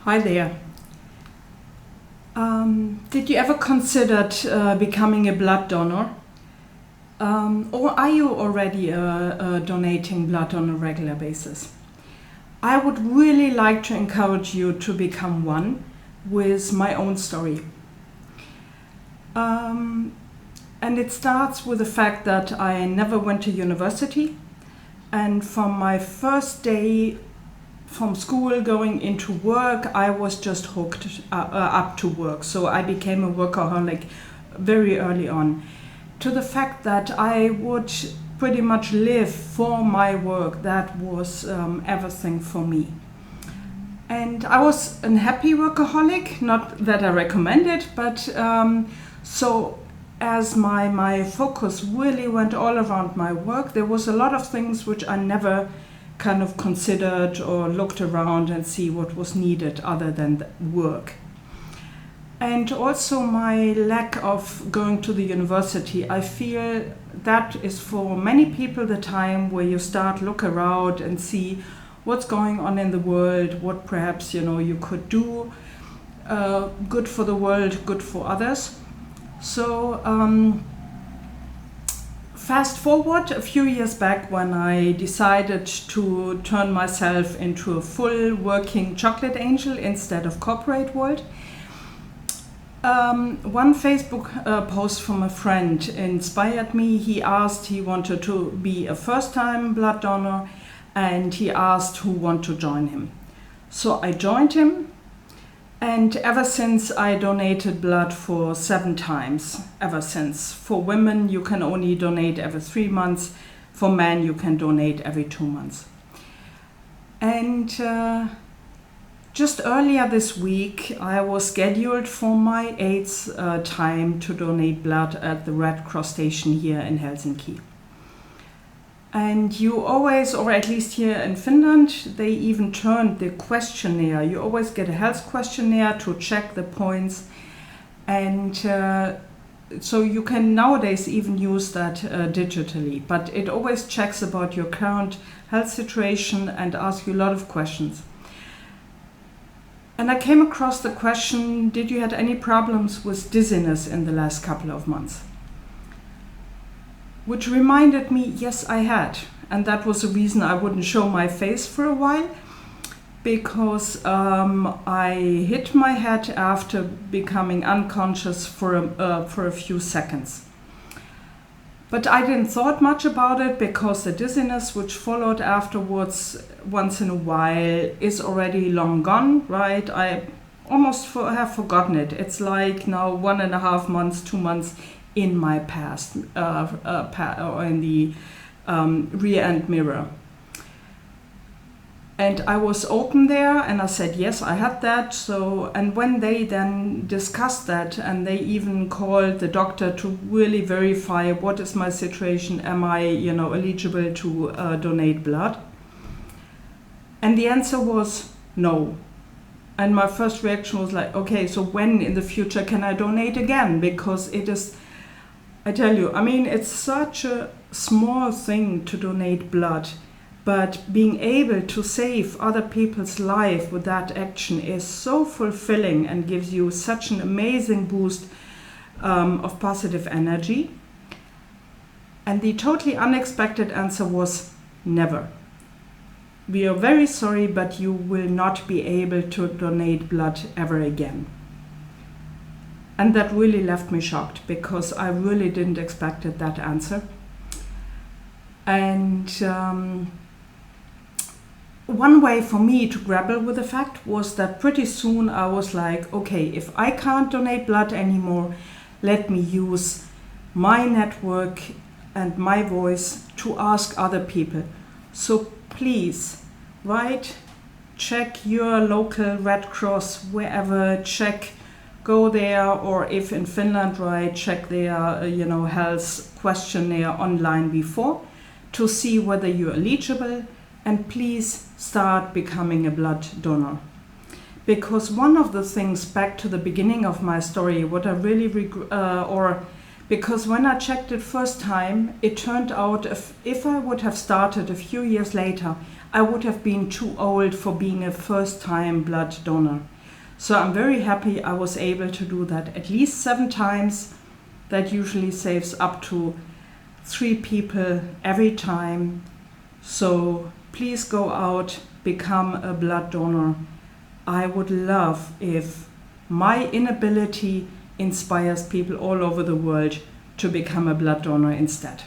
Hi there. Did you ever consider becoming a blood donor? Or are you already donating blood on a regular basis? I would really like to encourage you to become one with my own story. And it starts with the fact that I never went to university, and from my first day from school going into work, I was just hooked up to work. So I became a workaholic very early on, to the fact that I would pretty much live for my work. That was everything for me. And I was a happy workaholic, not that I recommend it, but so as my focus really went all around my work, there was a lot of things which I never kind of considered or looked around and see what was needed other than work. And also my lack of going to the university. I feel that is for many people the time where you start look around and see what's going on in the world, what perhaps you could do good for the world, good for others. So fast forward a few years back, when I decided to turn myself into a full working chocolate angel instead of corporate world. One Facebook post from a friend inspired me. He wanted to be a first-time blood donor, and he asked who want to join him. So I joined him, and ever since I donated blood for 7 times, ever since. For women you can only donate every 3 months, for men you can donate every 2 months. And just earlier this week I was scheduled for my 8th time to donate blood at the Red Cross station here in Helsinki. And you always, or at least here in Finland, they even turned the questionnaire. You always get a health questionnaire to check the points. And so you can nowadays even use that digitally. But it always checks about your current health situation and asks you a lot of questions. And I came across the question, did you have any problems with dizziness in the last couple of months? Which reminded me, yes, I had. And that was the reason I wouldn't show my face for a while, because I hit my head after becoming unconscious for a few seconds. But I didn't thought much about it, because the dizziness which followed afterwards once in a while is already long gone, right? I almost have forgotten it. It's like now 1.5 months, 2 months in my past, or in the rear end mirror. And I was open there and I said, yes, I had that. So, and when they then discussed that, and they even called the doctor to really verify what is my situation, am I, eligible to donate blood? And the answer was no. And my first reaction was like, okay, so when in the future can I donate again? Because it is, I tell you, it's such a small thing to donate blood, but being able to save other people's life with that action is so fulfilling and gives you such an amazing boost of positive energy. And the totally unexpected answer was never. We are very sorry, but you will not be able to donate blood ever again. And that really left me shocked, because I really didn't expect that answer. And one way for me to grapple with the fact was that pretty soon I was like, okay, if I can't donate blood anymore, let me use my network and my voice to ask other people. So please, right, check your local Red Cross, wherever, go there, or if in Finland, right, check their health questionnaire online before to see whether you're eligible, and please start becoming a blood donor. Because one of the things, back to the beginning of my story, what I really because when I checked it first time, it turned out if I would have started a few years later, I would have been too old for being a first-time blood donor. So I'm very happy I was able to do that at least 7 times. That usually saves up to 3 people every time. So please go out, become a blood donor. I would love if my inability inspires people all over the world to become a blood donor instead.